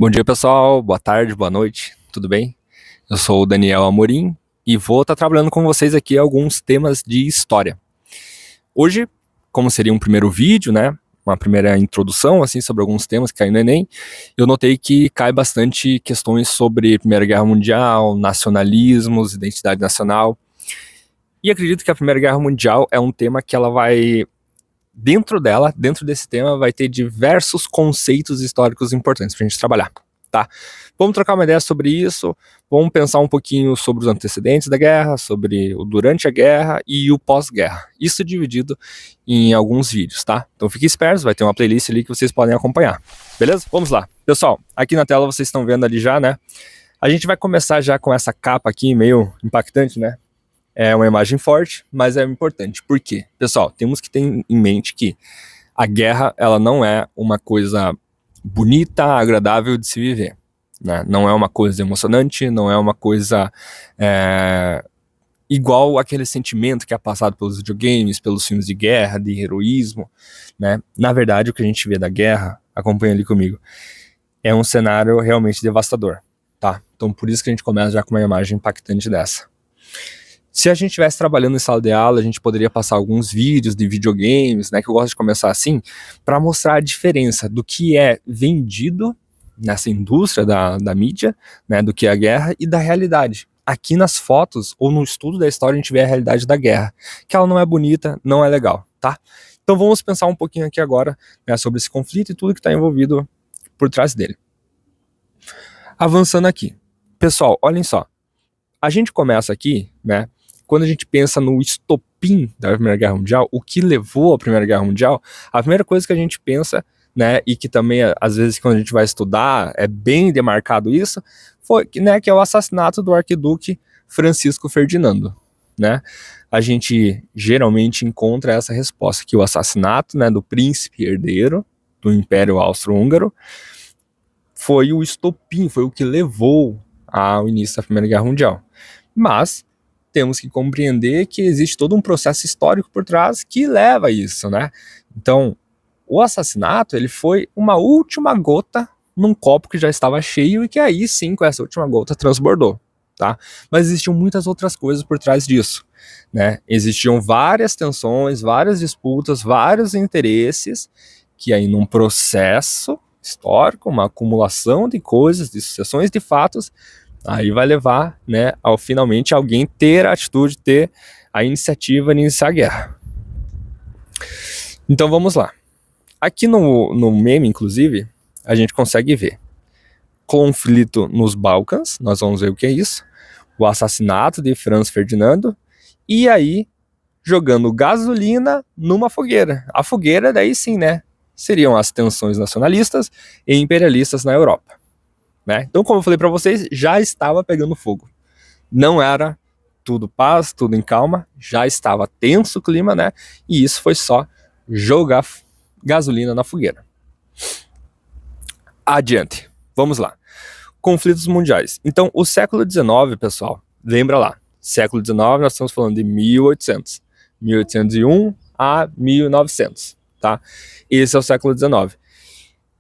Bom dia, pessoal. Boa tarde, boa noite. Tudo bem? Eu sou o Daniel Amorim e vou estar trabalhando com vocês aqui alguns temas de história. Hoje, como seria um primeiro vídeo, né, uma primeira introdução assim sobre alguns temas que caem no Enem, eu notei que cai bastante questões sobre Primeira Guerra Mundial, nacionalismos, identidade nacional. E acredito que a Primeira Guerra Mundial é um tema que ela vai dentro desse tema, vai ter diversos conceitos históricos importantes para a gente trabalhar, tá? Vamos trocar uma ideia sobre isso, vamos pensar um pouquinho sobre os antecedentes da guerra, sobre o durante a guerra e o pós-guerra. Isso dividido em alguns vídeos, tá? Então fiquem espertos, vai ter uma playlist ali que vocês podem acompanhar, beleza? Vamos lá. Pessoal, aqui na tela vocês estão vendo ali já, né? A gente vai começar já com essa capa aqui, meio impactante, né? É uma imagem forte, mas é importante. Por quê? Pessoal, temos que ter em mente que a guerra, ela não é uma coisa bonita, agradável de se viver, né? Não é uma coisa emocionante, não é uma coisa igual aquele sentimento que é passado pelos videogames, pelos filmes de guerra, de heroísmo, né? Na verdade, o que a gente vê da guerra, acompanha ali comigo, é um cenário realmente devastador, tá? Então, por isso que a gente começa já com uma imagem impactante dessa. Se a gente estivesse trabalhando em sala de aula, a gente poderia passar alguns vídeos de videogames, né, que eu gosto de começar assim, para mostrar a diferença do que é vendido nessa indústria da mídia, né, do que é a guerra e da realidade. Aqui nas fotos, ou no estudo da história, a gente vê a realidade da guerra, que ela não é bonita, não é legal, tá? Então vamos pensar um pouquinho aqui agora, né, sobre esse conflito e tudo que está envolvido por trás dele. Avançando aqui. Pessoal, olhem só. A gente começa aqui, né, quando a gente pensa no estopim da Primeira Guerra Mundial, o que levou à Primeira Guerra Mundial, a primeira coisa que a gente pensa, né, e que também, às vezes, quando a gente vai estudar, é bem demarcado isso, foi, né, que é o assassinato do arquiduque Francisco Ferdinando, né? A gente geralmente encontra essa resposta, que o assassinato, né, do príncipe herdeiro do Império Austro-Húngaro foi o estopim, foi o que levou ao início da Primeira Guerra Mundial. Mas temos que compreender que existe todo um processo histórico por trás que leva a isso, né? Então, o assassinato, ele foi uma última gota num copo que já estava cheio e que aí sim, com essa última gota, transbordou, tá? Mas existiam muitas outras coisas por trás disso, né? Existiam várias tensões, várias disputas, vários interesses que aí num processo histórico, uma acumulação de coisas, de sucessões de fatos, aí vai levar, né, ao finalmente alguém ter a atitude, ter a iniciativa de iniciar a guerra. Então vamos lá. Aqui no meme, inclusive, a gente consegue ver conflito nos Balcãs, nós vamos ver o que é isso, o assassinato de Franz Ferdinando, e aí jogando gasolina numa fogueira. A fogueira, daí sim, né, seriam as tensões nacionalistas e imperialistas na Europa. Né? Então, como eu falei para vocês, já estava pegando fogo. Não era tudo paz, tudo em calma, já estava tenso o clima, né? E isso foi só jogar gasolina na fogueira. Adiante, vamos lá. Conflitos mundiais. Então, o século XIX, pessoal, lembra lá, século XIX nós estamos falando de 1800, 1801 a 1900, tá? Esse é o século XIX.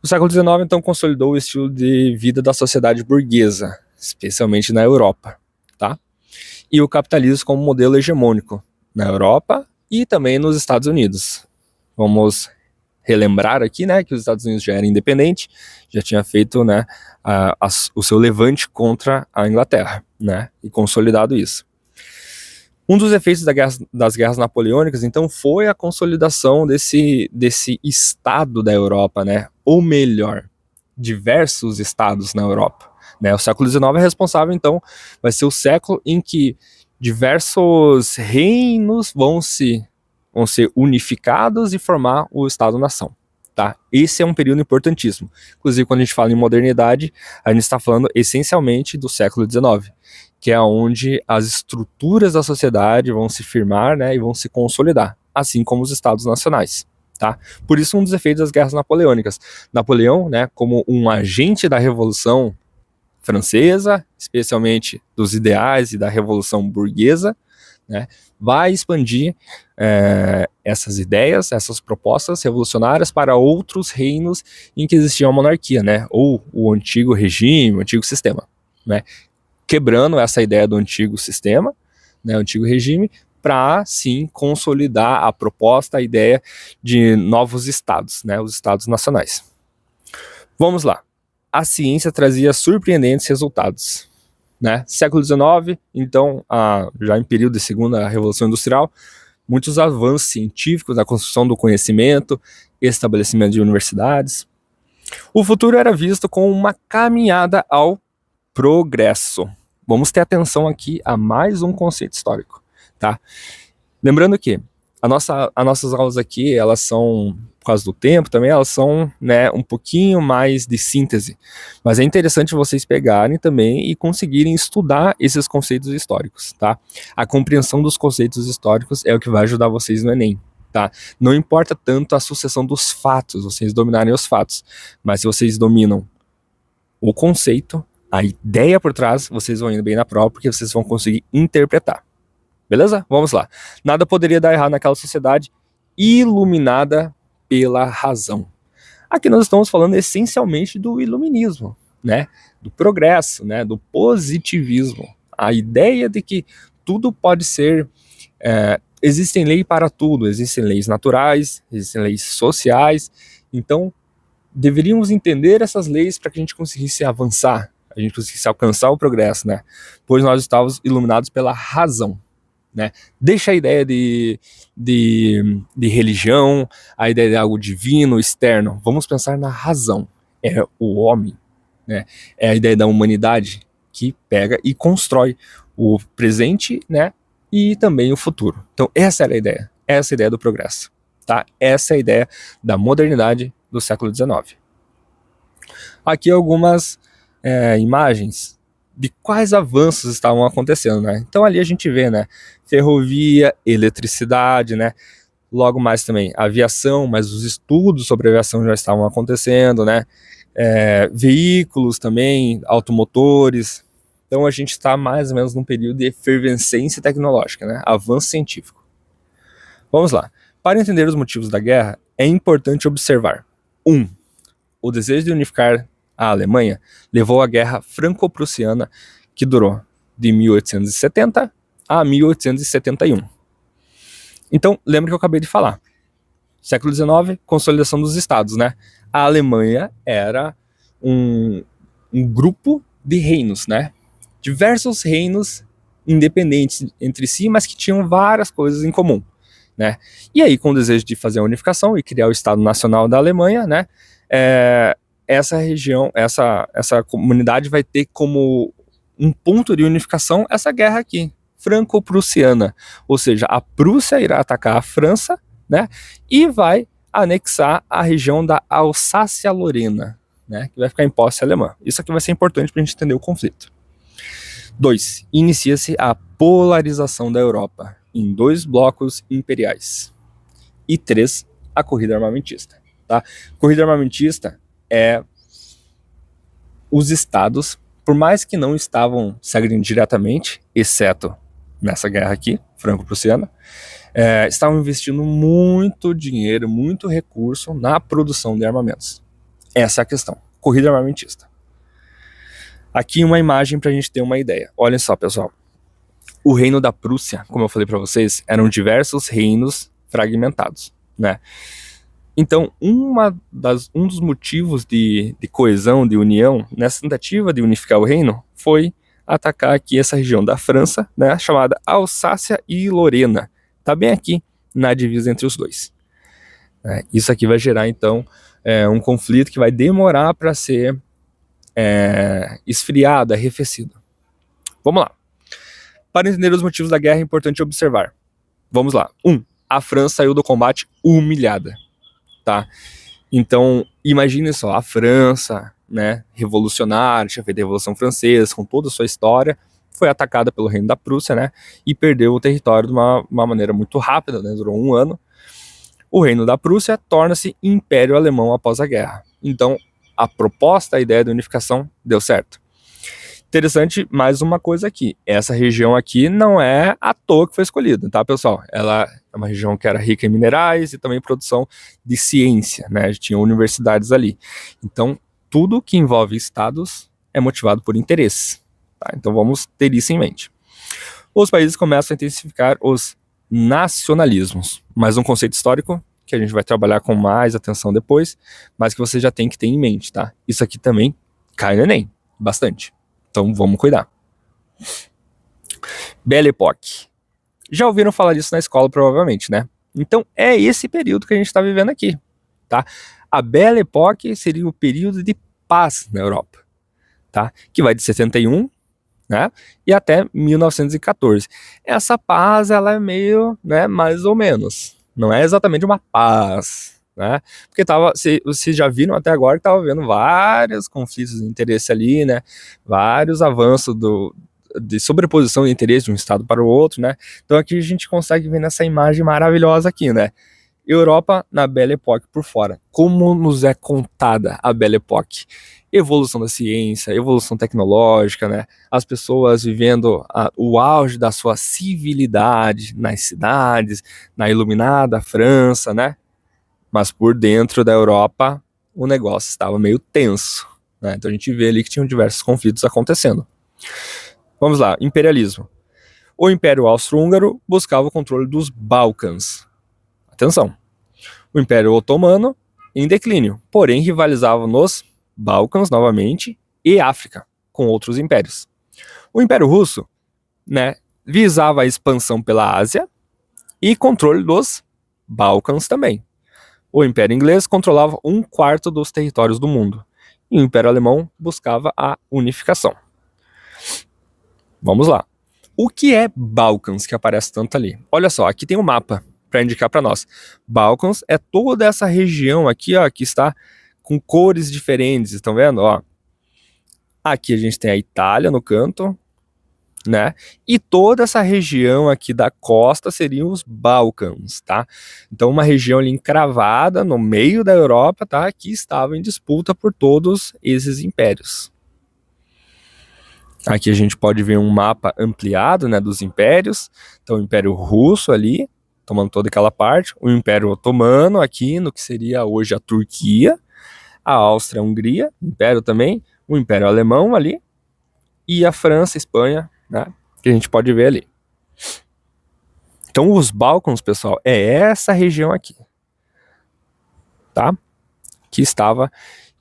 O século XIX, então, consolidou o estilo de vida da sociedade burguesa, especialmente na Europa, tá? E o capitalismo como modelo hegemônico na Europa e também nos Estados Unidos. Vamos relembrar aqui, né, que os Estados Unidos já era independente, já tinha feito, né, o seu levante contra a Inglaterra, né, e consolidado isso. Um dos efeitos das guerras napoleônicas, então, foi a consolidação desse estado da Europa, né? Ou melhor, diversos estados na Europa. Né? O século XIX é responsável, então, vai ser o século em que diversos reinos vão ser unificados e formar o Estado-nação. Tá? Esse é um período importantíssimo. Inclusive, quando a gente fala em modernidade, a gente está falando essencialmente do século XIX, que é onde as estruturas da sociedade vão se firmar, né, e vão se consolidar, assim como os estados nacionais. Tá? Por isso, um dos efeitos das guerras napoleônicas. Napoleão, né, como um agente da Revolução Francesa, especialmente dos ideais e da Revolução Burguesa, né? Vai expandir essas ideias, essas propostas revolucionárias para outros reinos em que existia uma monarquia, né? Ou o antigo regime, o antigo sistema, né? Quebrando essa ideia do antigo sistema, né, o antigo regime, para sim consolidar a proposta, a ideia de novos estados, né, os estados nacionais. Vamos lá. A ciência trazia surpreendentes resultados, né? Século XIX, então, já em período de segunda revolução industrial, muitos avanços científicos na construção do conhecimento, estabelecimento de universidades. O futuro era visto como uma caminhada ao progresso. Vamos ter atenção aqui a mais um conceito histórico, tá? Lembrando que as nossas aulas aqui, elas são, por causa do tempo também, elas são, né, um pouquinho mais de síntese. Mas é interessante vocês pegarem também e conseguirem estudar esses conceitos históricos, tá? A compreensão dos conceitos históricos é o que vai ajudar vocês no Enem, tá? Não importa tanto a sucessão dos fatos, vocês dominarem os fatos, mas se vocês dominam o conceito, a ideia por trás, vocês vão indo bem na prova, porque vocês vão conseguir interpretar. Beleza? Vamos lá. Nada poderia dar errado naquela sociedade iluminada pela razão. Aqui nós estamos falando essencialmente do iluminismo, né? Do progresso, né? Do positivismo. A ideia de que tudo pode ser... existem leis para tudo. Existem leis naturais, existem leis sociais. Então, deveríamos entender essas leis para que a gente conseguisse avançar, a gente conseguisse alcançar o progresso, né? Pois nós estávamos iluminados pela razão. Né? Deixa a ideia de religião, a ideia de algo divino, externo. Vamos pensar na razão. É o homem, né? É a ideia da humanidade que pega e constrói o presente, né? E também o futuro. Então essa era a ideia. Essa é a ideia do progresso. Tá? Essa é a ideia da modernidade do século XIX. Aqui algumas imagens de quais avanços estavam acontecendo, né? Então ali a gente vê, né? Ferrovia, eletricidade, né? Logo mais também aviação, mas os estudos sobre aviação já estavam acontecendo, né? Veículos também, automotores. Então a gente está mais ou menos num período de efervescência tecnológica, né? Avanço científico. Vamos lá. Para entender os motivos da guerra, é importante observar: 1. O desejo de unificar a Alemanha levou à Guerra Franco-Prussiana, que durou de 1870 a 1871. Então, lembra que eu acabei de falar. Século XIX, consolidação dos estados, né? A Alemanha era um grupo de reinos, né? Diversos reinos independentes entre si, mas que tinham várias coisas em comum, né? E aí, com o desejo de fazer a unificação e criar o Estado Nacional da Alemanha, né? Essa região, essa comunidade vai ter como um ponto de unificação essa guerra aqui, franco-prussiana. Ou seja, a Prússia irá atacar a França, né? E vai anexar a região da Alsácia-Lorena, né? Que vai ficar em posse alemã. Isso aqui vai ser importante para a gente entender o conflito. 2. Inicia-se a polarização da Europa em 2 blocos imperiais. E 3. A corrida armamentista. Tá? Corrida armamentista é os estados, por mais que não estavam se agredindo diretamente, exceto nessa guerra aqui, franco-prussiana, estavam investindo muito dinheiro, muito recurso na produção de armamentos. Essa é a questão. Corrida armamentista. Aqui uma imagem para a gente ter uma ideia. Olha só, pessoal. O reino da Prússia, como eu falei para vocês, eram diversos reinos fragmentados, né? Então, um dos motivos de coesão, de união, nessa tentativa de unificar o reino, foi atacar aqui essa região da França, né, chamada Alsácia e Lorena. Está bem aqui na divisa entre os dois. Isso aqui vai gerar, então, um conflito que vai demorar para ser esfriado, arrefecido. Vamos lá. Para entender os motivos da guerra, é importante observar. Vamos lá. 1. A França saiu do combate humilhada. Tá? Então, imagine só, a França, né, revolucionária, tinha feito a Revolução Francesa, com toda a sua história, foi atacada pelo reino da Prússia, né, e perdeu o território de uma maneira muito rápida, né, durou 1 ano. O reino da Prússia torna-se Império Alemão após a guerra. Então, a proposta, a ideia da unificação deu certo. Interessante, mais uma coisa aqui. Essa região aqui não é à toa que foi escolhida, tá, pessoal? Ela é uma região que era rica em minerais e também produção de ciência, né? Tinha universidades ali. Então, tudo que envolve estados é motivado por interesse, tá? Então, vamos ter isso em mente. Os países começam a intensificar os nacionalismos. Mais um conceito histórico que a gente vai trabalhar com mais atenção depois, mas que você já tem que ter em mente, tá? Isso aqui também cai no Enem, bastante. Então vamos cuidar. Belle Époque. Já ouviram falar disso na escola, provavelmente, né? Então é esse período que a gente está vivendo aqui, tá? A Belle Époque seria o período de paz na Europa, tá? Que vai de 71, né? E até 1914. Essa paz, ela é meio, né? Mais ou menos. Não é exatamente uma paz, né? Porque vocês já viram até agora que estava vendo vários conflitos de interesse ali, né? Vários avanços de sobreposição de interesse de um estado para o outro, né? Então aqui a gente consegue ver nessa imagem maravilhosa aqui, né? Europa na Belle Époque por fora. Como nos é contada a Belle Époque? Evolução da ciência, evolução tecnológica, né? As pessoas vivendo o auge da sua civilidade nas cidades, na iluminada França, né? Mas por dentro da Europa o negócio estava meio tenso, né? Então a gente vê ali que tinham diversos conflitos acontecendo. Vamos lá, imperialismo. O Império Austro-Húngaro buscava o controle dos Balcãs. Atenção. O Império Otomano em declínio, porém rivalizava nos Balcãs novamente e África com outros impérios. O Império Russo, né, visava a expansão pela Ásia e controle dos Balcãs também. O Império Inglês controlava 1/4 dos territórios do mundo e o Império Alemão buscava a unificação. Vamos lá. O que é Balcãs que aparece tanto ali? Olha só, aqui tem um mapa para indicar para nós. Balcãs é toda essa região aqui, ó, que está com cores diferentes, estão vendo? Ó, aqui a gente tem a Itália no canto, né? E toda essa região aqui da costa seriam os Balcãs, tá? Então uma região ali encravada no meio da Europa, tá? Que estava em disputa por todos esses impérios. Aqui a gente pode ver um mapa ampliado, né, dos impérios. Então o Império Russo ali, tomando toda aquela parte, o Império Otomano aqui no que seria hoje a Turquia, a Áustria-Hungria, Império também, o Império Alemão ali, e a França, Espanha, né, que a gente pode ver ali. Então os Balcãs, pessoal, é essa região aqui, tá? Que estava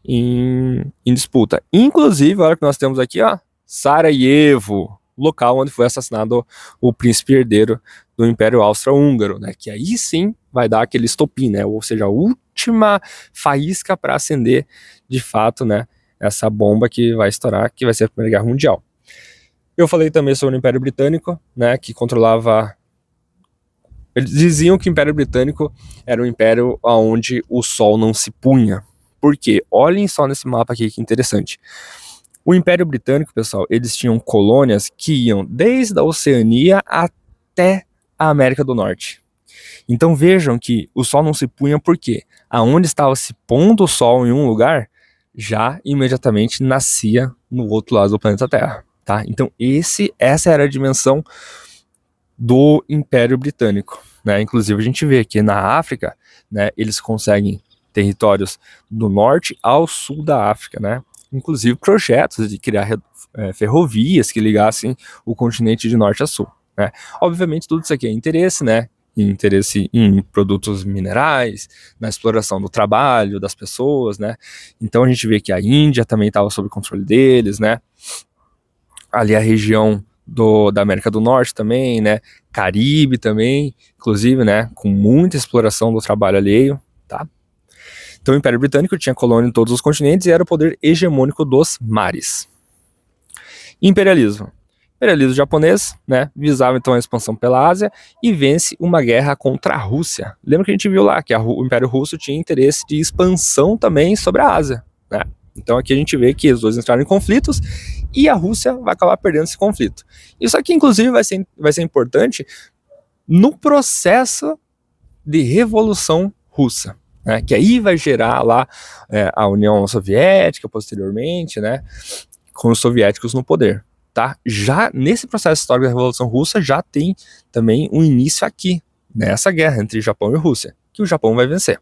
em disputa. Inclusive, olha que nós temos aqui, ó, Sarajevo, local onde foi assassinado o príncipe herdeiro do Império Austro-Húngaro, né? Que aí sim vai dar aquele estopim, né? Ou seja, a última faísca para acender, de fato, né? Essa bomba que vai estourar, que vai ser a Primeira Guerra Mundial. Eu falei também sobre o Império Britânico, né? Que controlava... Eles diziam que o Império Britânico era um império onde o sol não se punha. Por quê? Olhem só nesse mapa aqui, que interessante. O Império Britânico, pessoal, eles tinham colônias que iam desde a Oceania até a América do Norte. Então vejam que o sol não se punha porque aonde estava se pondo o sol em um lugar, já imediatamente nascia no outro lado do planeta Terra, tá? Então essa era a dimensão do Império Britânico, né? Inclusive a gente vê que na África, né, eles conseguem territórios do norte ao sul da África, né? Inclusive projetos de criar ferrovias que ligassem o continente de norte a sul, né? Obviamente tudo isso aqui é interesse, né? Interesse em produtos minerais, na exploração do trabalho das pessoas, né? Então a gente vê que a Índia também estava sob controle deles, né? Ali a região da América do Norte também, né? Caribe também, inclusive, né? Com muita exploração do trabalho alheio, tá? Então o Império Britânico tinha colônia em todos os continentes e era o poder hegemônico dos mares. Imperialismo. Imperialismo japonês, né, visava então a expansão pela Ásia e vence uma guerra contra a Rússia. Lembra que a gente viu lá que o Império Russo tinha interesse de expansão também sobre a Ásia, né? Então aqui a gente vê que os dois entraram em conflitos e a Rússia vai acabar perdendo esse conflito. Isso aqui inclusive vai ser importante no processo de Revolução Russa, que aí vai gerar lá a União Soviética posteriormente, né? com os soviéticos no poder, tá? Já nesse processo histórico da Revolução Russa já tem também um início aqui, nessa guerra entre Japão e Rússia, que o Japão vai vencer.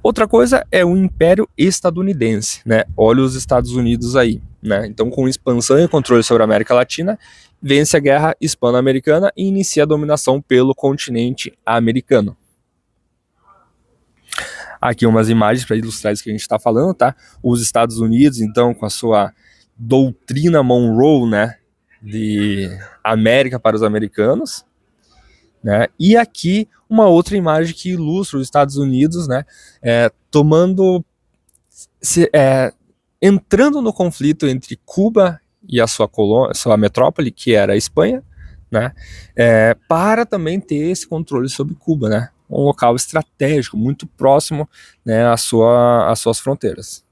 Outra coisa é o Império Estadunidense, né? Olha os Estados Unidos aí, né? Então, com expansão e controle sobre a América Latina, vence a Guerra Hispano-Americana e inicia a dominação pelo continente americano. Aqui umas imagens para ilustrar isso que a gente está falando, tá? Os Estados Unidos, então, com a sua doutrina Monroe, né? De América para os americanos, né? E aqui uma outra imagem que ilustra os Estados Unidos, né? Entrando no conflito entre Cuba e a sua metrópole, que era a Espanha, né? Para também ter esse controle sobre Cuba, né? Um local estratégico, muito próximo, né, às suas fronteiras.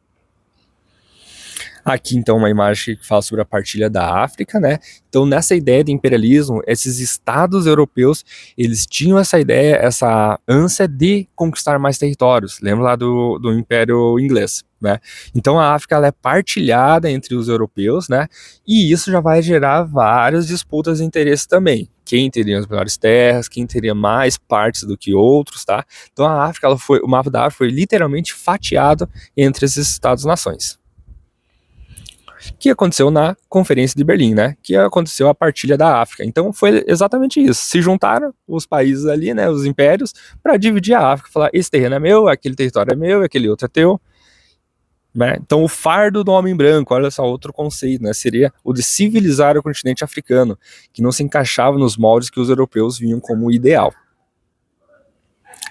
Aqui, então, uma imagem que fala sobre a partilha da África, né? Então, nessa ideia de imperialismo, esses estados europeus, eles tinham essa ideia, essa ânsia de conquistar mais territórios. Lembra lá do Império Inglês, né? Então, a África, ela é partilhada entre os europeus, né? E isso já vai gerar várias disputas de interesse também. Quem teria as melhores terras, quem teria mais partes do que outros, tá? Então, a África, o mapa da África foi literalmente fatiado entre esses estados-nações. Que aconteceu na Conferência de Berlim, né? Que aconteceu a partilha da África. Então foi exatamente isso. Se juntaram os países ali, né? Os impérios, para dividir a África. Falar, esse terreno é meu, aquele território é meu, aquele outro é teu. Né? Então o fardo do homem branco, olha só, outro conceito, né? Seria o de civilizar o continente africano, que não se encaixava nos moldes que os europeus vinham como ideal.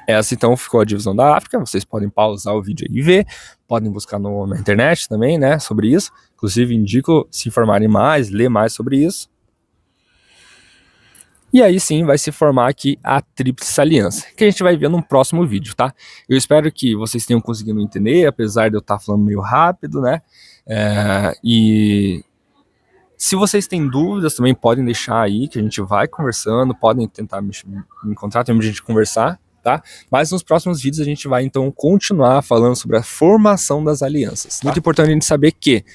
Essa então ficou a divisão da África. Vocês podem pausar o vídeo e ver, podem buscar na internet também, né, sobre isso. Inclusive indico se informarem mais, ler mais sobre isso. E aí sim vai se formar aqui a Tríplice Aliança, que a gente vai ver num próximo vídeo, tá? Eu espero que vocês tenham conseguido entender, apesar de eu estar falando meio rápido, né? E se vocês têm dúvidas também podem deixar aí, que a gente vai conversando, podem tentar me encontrar, tem a gente conversar. Tá? Mas nos próximos vídeos a gente vai então continuar falando sobre a formação das alianças. Muito importante a gente saber que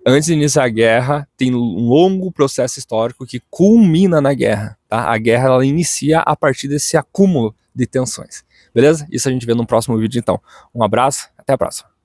antes de iniciar a guerra tem um longo processo histórico que culmina na guerra. Tá? A guerra ela inicia a partir desse acúmulo de tensões. Beleza? Isso a gente vê no próximo vídeo então. Um abraço, até a próxima.